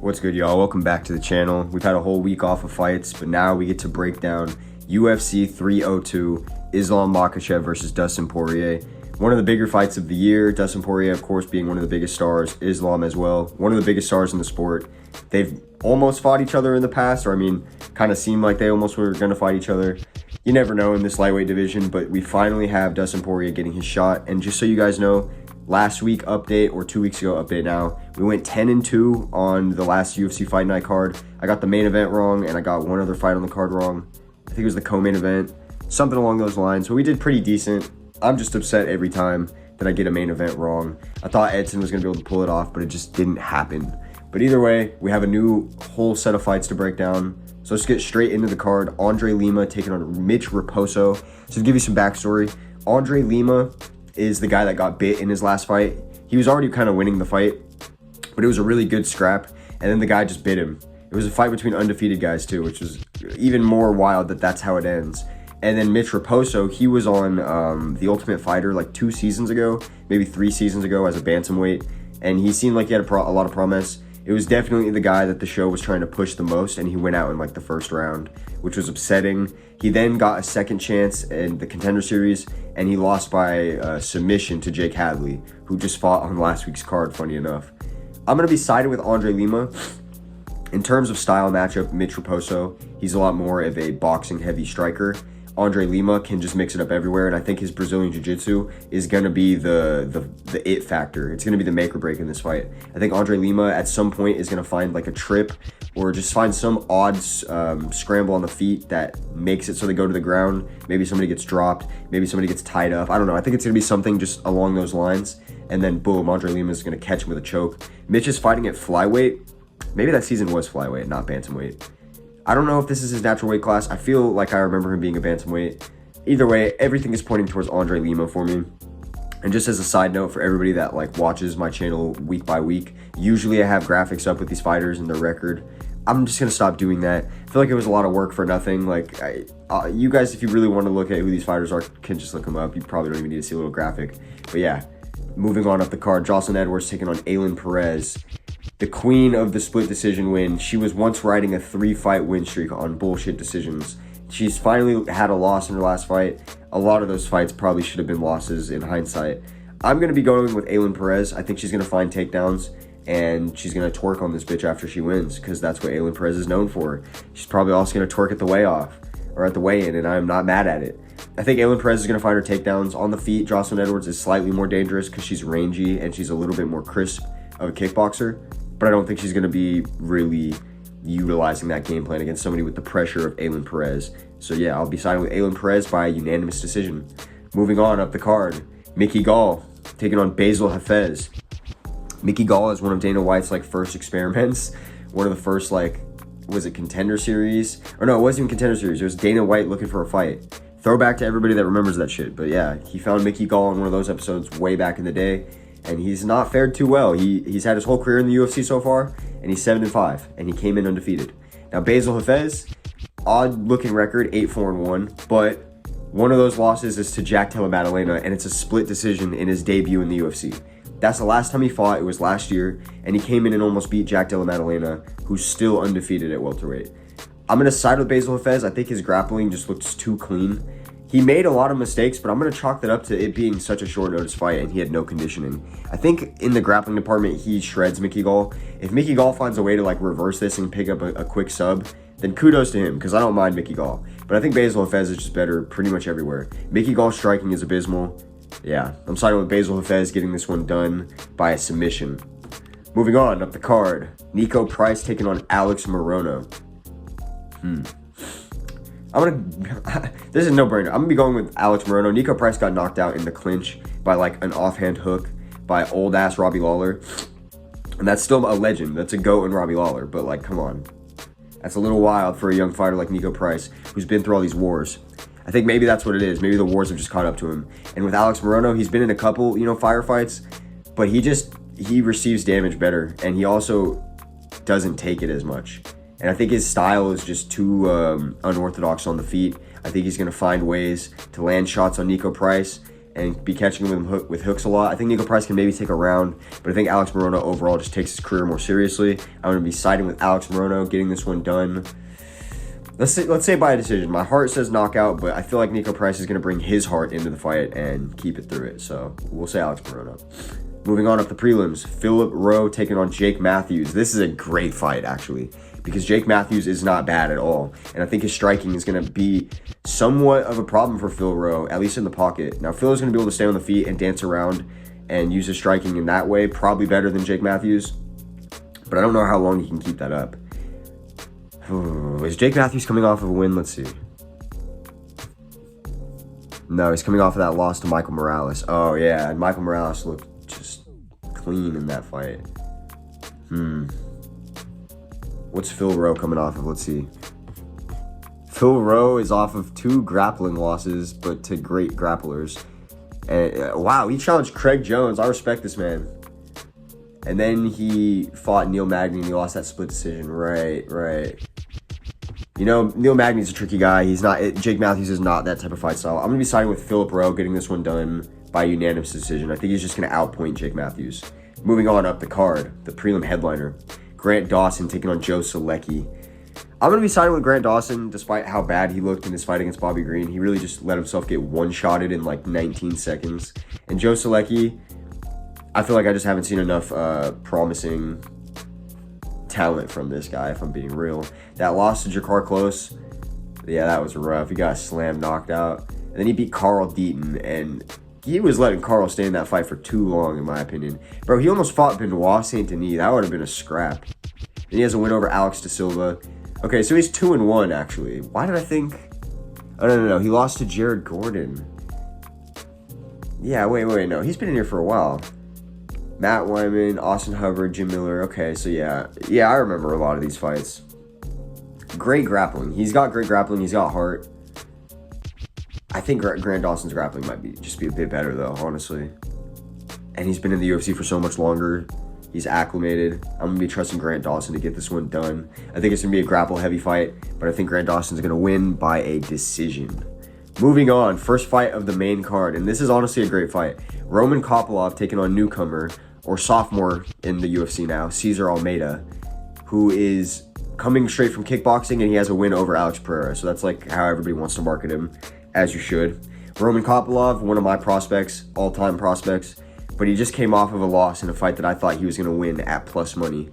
What's good, y'all? Welcome back to the channel. We've had a whole week off of fights, but now we get to break down UFC 302, Islam Makhachev versus Dustin Poirier. One of the bigger fights of the year. Dustin Poirier, of course, being one of the biggest stars. Islam as well, one of the biggest stars in the sport. They've almost fought each other in the past, or kind of seemed like they almost were going to fight each other. You never know in this lightweight division, but we finally have Dustin Poirier getting his shot. And just so you guys know, last week update, or 2 weeks ago update now, we went 10-2 on the last UFC Fight Night card. I got the main event wrong, and I got one other fight on the card wrong. I think it was the co-main event, something along those lines. So we did pretty decent. I'm just upset every time that I get a main event wrong. I thought Edson was going to be able to pull it off, but it just didn't happen. But either way, we have a new whole set of fights to break down. So let's get straight into the card. Andre Lima taking on Mitch Reposo. So to give you some backstory, Andre Lima is the guy that got bit in his last fight. He was already kind of winning the fight, but it was a really good scrap, and then the guy just bit him. It was a fight between undefeated guys too, which was even more wild that that's how it ends. And then Mitch Reposo, he was on The Ultimate Fighter like 2 seasons ago, maybe 3 seasons ago as a bantamweight, and he seemed like he had a lot of promise. It was definitely the guy that the show was trying to push the most, and he went out in like the first round, which was upsetting. He then got a second chance in the Contender Series, and he lost by submission to Jake Hadley, who just fought on last week's card, funny enough. I'm going to be sided with Andre Lima. In terms of style matchup, Mitch Reposo, he's a lot more of a boxing-heavy striker. Andre Lima can just mix it up everywhere, and I think his Brazilian Jiu-Jitsu is going to be the it factor. It's going to be the make or break in this fight. I think Andre Lima at some point is going to find like a trip or just find some odd scramble on the feet that makes it so they go to the ground. Maybe somebody gets dropped. Maybe somebody gets tied up. I don't know. I think it's going to be something just along those lines, and then boom, Andre Lima is going to catch him with a choke. Mitch is fighting at flyweight. Maybe that season was flyweight, not bantamweight. I don't know if this is his natural weight class. I feel like I remember him being a bantamweight. Either way, everything is pointing towards Andre Lima for me. And just as a side note for everybody that like watches my channel week by week, usually I have graphics up with these fighters and their record. I'm just gonna stop doing that. I feel like it was a lot of work for nothing. Like you guys, if you really want to look at who these fighters are, can just look them up. You probably don't even need to see a little graphic. But yeah, moving on up the card, Jocelyn Edwards taking on Ailin Perez. The queen of the split decision win. She was once riding a 3-fight win streak on bullshit decisions. She's finally had a loss in her last fight. A lot of those fights probably should have been losses in hindsight. I'm going to be going with Ailin Perez. I think she's going to find takedowns, and she's going to twerk on this bitch after she wins, because that's what Ailin Perez is known for. She's probably also going to twerk at the weigh-off, or at the weigh-in, and I'm not mad at it. I think Ailin Perez is going to find her takedowns. On the feet, Jocelyn Edwards is slightly more dangerous because she's rangy, and she's a little bit more crisp of a kickboxer. But I don't think she's going to be really utilizing that game plan against somebody with the pressure of Ailin Perez. So yeah, I'll be siding with Ailin Perez by unanimous decision. Moving on up the card, Mickey Gall taking on Basil Hafez. Mickey Gall is one of Dana White's like first experiments. One of the first was it Contender Series? Or no, it wasn't even Contender Series. It was Dana White looking for a fight. Throwback to everybody that remembers that shit. But yeah, he found Mickey Gall in one of those episodes way back in the day. And he's not fared too well. He's had his whole career in the UFC so far, and he's 7-5, and he came in undefeated. Now, Basil Hafez, odd-looking record, 8-4-1, but one of those losses is to Jack Della Maddalena, and it's a split decision in his debut in the UFC. That's the last time he fought. It was last year, and he came in and almost beat Jack Della Maddalena, who's still undefeated at welterweight. I'm going to side with Basil Hafez. I think his grappling just looks too clean. He made a lot of mistakes, but I'm going to chalk that up to it being such a short notice fight and he had no conditioning. I think in the grappling department, he shreds Mickey Gall. If Mickey Gall finds a way to like reverse this and pick up a quick sub, then kudos to him, because I don't mind Mickey Gall. But I think Basil Hafez is just better pretty much everywhere. Mickey Gall's striking is abysmal. Yeah, I'm siding with Basil Hafez getting this one done by a submission. Moving on up the card, Nico Price taking on Alex Morono. This is no brainer. I'm gonna be going with Alex Morono. Nico Price got knocked out in the clinch by like an offhand hook by old ass Robbie Lawler, and that's still a legend. That's a GOAT in Robbie Lawler, but like, come on, that's a little wild for a young fighter like Nico Price who's been through all these wars. I think maybe that's what it is. Maybe the wars have just caught up to him. And with Alex Morono, he's been in a couple, firefights, but he receives damage better, and he also doesn't take it as much. And I think his style is just too unorthodox on the feet. I think he's going to find ways to land shots on Nico Price. and be catching him with hooks a lot. I think Niko Price can maybe take a round, but I think Alex Morono overall just takes his career more seriously. I'm going to be siding with Alex Morono, getting this one done. Let's say by a decision. My heart says knockout, but I feel like Niko Price is going to bring his heart into the fight and keep it through it. So we'll say Alex Morono. Moving on up the prelims, Philip Rowe taking on Jake Matthews. This is a great fight, actually, because Jake Matthews is not bad at all. And I think his striking is going to be somewhat of a problem for Phil Rowe, at least in the pocket. Now, Phil is going to be able to stay on the feet and dance around and use his striking in that way, probably better than Jake Matthews. But I don't know how long he can keep that up. Is Jake Matthews coming off of a win? Let's see. No, he's coming off of that loss to Michael Morales. Oh, yeah, and Michael Morales looked just clean in that fight. What's Phil Rowe coming off of? Let's see. Phil Rowe is off of 2 grappling losses, but to great grapplers. And wow, he challenged Craig Jones. I respect this man. And then he fought Neil Magny and he lost that split decision. Right. You know, Neil Magny's a tricky guy. Jake Matthews is not that type of fight style. I'm going to be siding with Philip Rowe, getting this one done by unanimous decision. I think he's just going to outpoint Jake Matthews. Moving on up the card, the prelim headliner, Grant Dawson taking on Joe Solecki. I'm going to be siding with Grant Dawson, despite how bad he looked in his fight against Bobby Green. He really just let himself get one-shotted in like 19 seconds. And Joe Solecki, I feel like I just haven't seen enough promising talent from this guy, if I'm being real. That loss to Jakar Close, yeah, that was rough. He got slammed, knocked out. And then he beat Carl Deaton, and he was letting Carl stay in that fight for too long, in my opinion. Bro, he almost fought Benoit Saint Denis. That would have been a scrap. Then he has a win over Alex De Silva. Okay, so he's 2-1, actually. Why did I think... Oh, no. He lost to Jared Gordon. Yeah, wait, no. He's been in here for a while. Matt Wyman, Austin Hubbard, Jim Miller. Okay, so yeah. Yeah, I remember a lot of these fights. Great grappling. He's got great grappling. He's got heart. I think Grant Dawson's grappling might just be a bit better, though, honestly. And he's been in the UFC for so much longer. He's acclimated. I'm going to be trusting Grant Dawson to get this one done. I think it's going to be a grapple-heavy fight, but I think Grant Dawson's going to win by a decision. Moving on, first fight of the main card, and this is honestly a great fight. Roman Kopylov taking on newcomer, or sophomore in the UFC now, Cesar Almeida, who is coming straight from kickboxing, and he has a win over Alex Perez. So that's like how everybody wants to market him, as you should. Roman Kopylov, one of my prospects, all-time prospects, but he just came off of a loss in a fight that I thought he was going to win at plus money,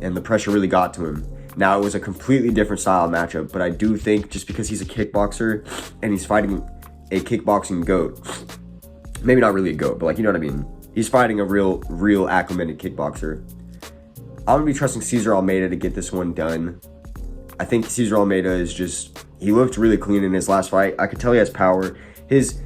and the pressure really got to him. Now, it was a completely different style matchup, but I do think just because he's a kickboxer and he's fighting a kickboxing GOAT, maybe not really a GOAT, but like, you know what I mean? He's fighting a real acclimated kickboxer. I'm going to be trusting Cesar Almeida to get this one done. I think Cesar Almeida is just, he looked really clean in his last fight. I could tell he has power. His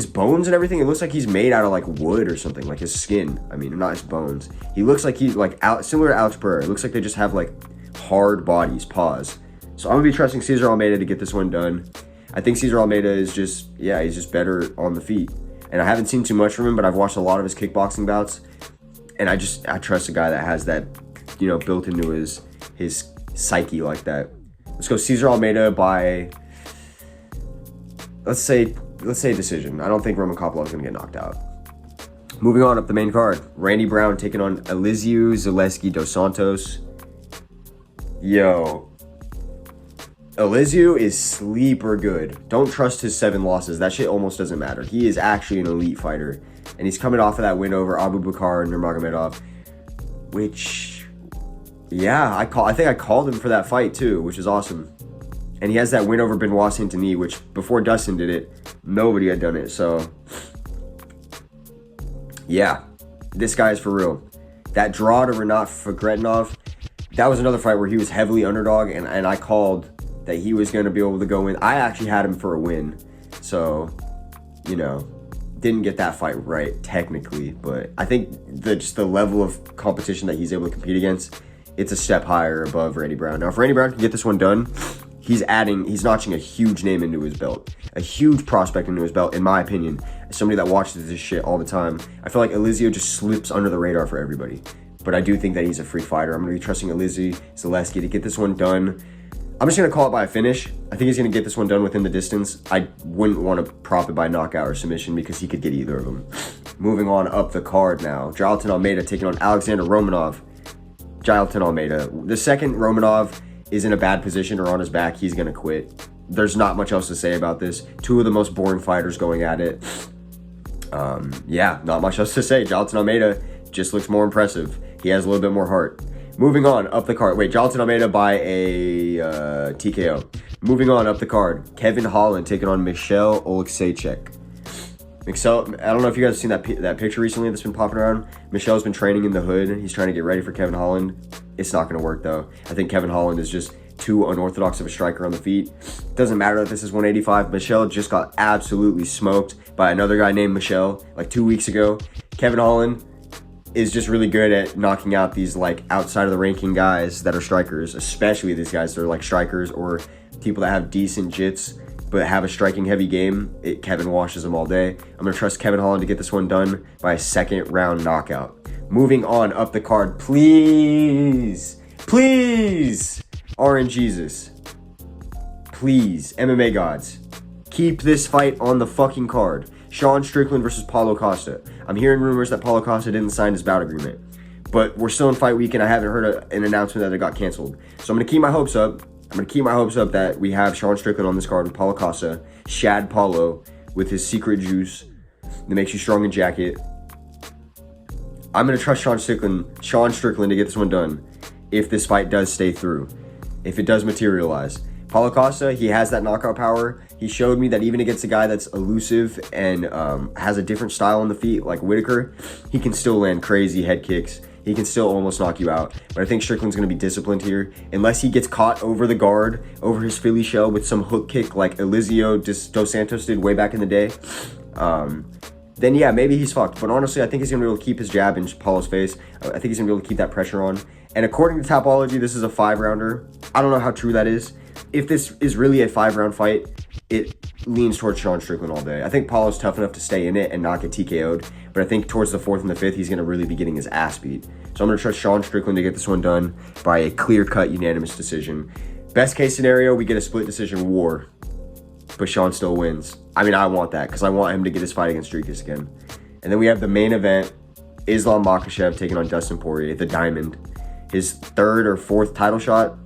bones and everything, it looks like he's made out of like wood or something, like his skin. I mean, not his bones. He looks like he's like similar to Alex Pereira. It looks like they just have like hard bodies, pause. So I'm going to be trusting Cesar Almeida to get this one done. I think Cesar Almeida is just, yeah, he's just better on the feet. And I haven't seen too much from him, but I've watched a lot of his kickboxing bouts. And I trust a guy that has that, you know, built into his psyche like that. Let's go Cesar Almeida by, let's say decision. I don't think Roman Kopylov is going to get knocked out. Moving on up the main card, Randy Brown taking on Elizeu Zaleski dos Santos. Yo, Elizeu is sleeper good. Don't trust his 7 losses. That shit almost doesn't matter. He is actually an elite fighter. And he's coming off of that win over Abu Bakar and Nurmagomedov, which, yeah, I think I called him for that fight too, which is awesome. And he has that win over Benoit Saint Denis, which before Dustin did it, nobody had done it. So, yeah, this guy is for real. That draw to Renat Fagretinov, that was another fight where he was heavily underdog, and I called that he was going to be able to go in. I actually had him for a win. So, you know, didn't get that fight right technically, but I think just the level of competition that he's able to compete against, it's a step higher above Randy Brown. Now, if Randy Brown can get this one done, he's notching a huge name into his belt, a huge prospect into his belt, in my opinion. As somebody that watches this shit all the time, I feel like Elizeu just slips under the radar for everybody. But I do think that he's a free fighter. I'm going to be trusting Elizeu Zaleski to get this one done. I'm just going to call it by a finish. I think he's going to get this one done within the distance. I wouldn't want to prop it by knockout or submission because he could get either of them. Moving on up the card now. Jailton Almeida taking on Alexander Romanov. Jailton Almeida. The second Romanov is in a bad position or on his back, he's going to quit. There's not much else to say about this. Two of the most boring fighters going at it. Yeah, not much else to say. Jailton Almeida just looks more impressive. He has a little bit more heart. Moving on up the card. Wait, Jailton Almeida by a TKO. Moving on up the card. Kevin Holland taking on Michelle Oleksiejczuk. I don't know if you guys have seen that picture recently that's been popping around. Michelle's been training in the hood. He's trying to get ready for Kevin Holland. It's not going to work, though. I think Kevin Holland is just too unorthodox of a striker on the feet. Doesn't matter that this is 185. Michelle just got absolutely smoked by another guy named Michelle like 2 weeks ago. Kevin Holland is just really good at knocking out these like outside of the ranking guys that are strikers, especially these guys that are like strikers or people that have decent jits but have a striking heavy game. Kevin washes them all day. I'm going to trust Kevin Holland to get this one done by a second round knockout. Moving on up the card, please, RNGesus, please, MMA gods, keep this fight on the fucking card. Sean Strickland versus Paulo Costa. I'm hearing rumors that Paulo Costa didn't sign his bout agreement, but we're still in fight week and I haven't heard an announcement that it got canceled. So I'm going to keep my hopes up. That we have Sean Strickland on this card with Paulo Costa, Shad Paulo with his secret juice that makes you strong in jacket. I'm going to trust Sean Strickland to get this one done if this fight does stay through, if it does materialize. Paulo Costa, he has that knockout power. He showed me that even against a guy that's elusive and has a different style on the feet, like Whitaker, he can still land crazy head kicks. He can still almost knock you out. But I think Strickland's going to be disciplined here. Unless he gets caught over the guard, over his Philly shell with some hook kick like Eliseo dos Santos did way back in the day, then yeah, maybe he's fucked. But honestly, I think he's going to be able to keep his jab in Paulo's face. I think he's going to be able to keep that pressure on. And according to Tapology, this is a 5-rounder. I don't know how true that is. If this is really a 5-round fight, it leans towards Sean Strickland all day. I think Paulo's tough enough to stay in it and not get TKO'd, but I think towards the 4th and the 5th, he's going to really be getting his ass beat. So I'm going to trust Sean Strickland to get this one done by a clear-cut unanimous decision. Best case scenario, we get a split decision war, but Sean still wins. I mean, I want that because I want him to get his fight against Strickland again. And then we have the main event, Islam Makhachev taking on Dustin Poirier, the Diamond. His 3rd or 4th title shot.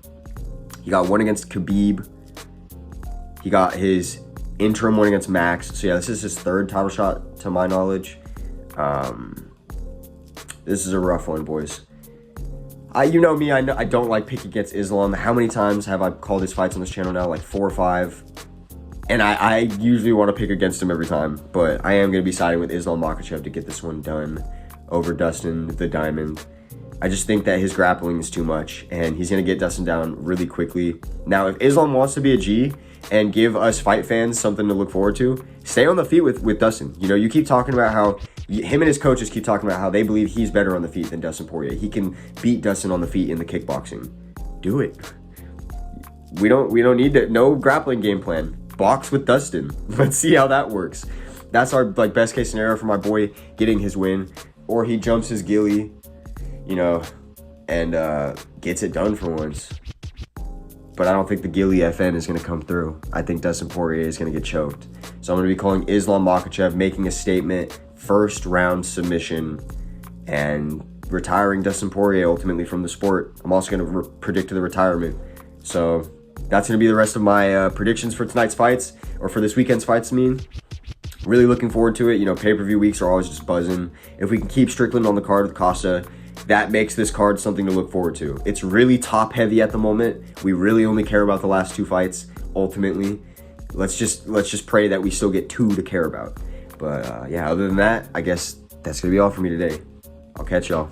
He got one against Khabib. He got his interim one against Max. So yeah, this is his 3rd title shot to my knowledge. This is a rough one, boys. You know me, I don't like picking against Islam. How many times have I called his fights on this channel now? Like 4 or 5. And I usually want to pick against him every time. But I am going to be siding with Islam Makhachev to get this one done over Dustin the Diamond. I just think that his grappling is too much, and he's going to get Dustin down really quickly. Now, if Islam wants to be a G and give us fight fans something to look forward to, stay on the feet with Dustin. You know, you keep talking about how him and his coaches keep talking about how they believe he's better on the feet than Dustin Poirier. He can beat Dustin on the feet in the kickboxing. Do it. We don't need to, no grappling game plan. Box with Dustin. Let's see how that works. That's our best case scenario for my boy getting his win, or he jumps his Galle, you know, and gets it done for once. But I don't think the Galle FN is going to come through. I think Dustin Poirier is going to get choked. So I'm going to be calling Islam Makhachev, making a statement, 1st round submission, and retiring Dustin Poirier ultimately from the sport. I'm also going to predict the retirement. So that's going to be the rest of my predictions for tonight's fights, or for this weekend's fights, I mean. Really looking forward to it. You know, pay-per-view weeks are always just buzzing. If we can keep Strickland on the card with Costa, that makes this card something to look forward to. It's really top heavy at the moment. We really only care about the last 2 fights, ultimately. Let's just pray that we still get 2 to care about. But yeah, other than that, I guess that's going to be all for me today. I'll catch y'all.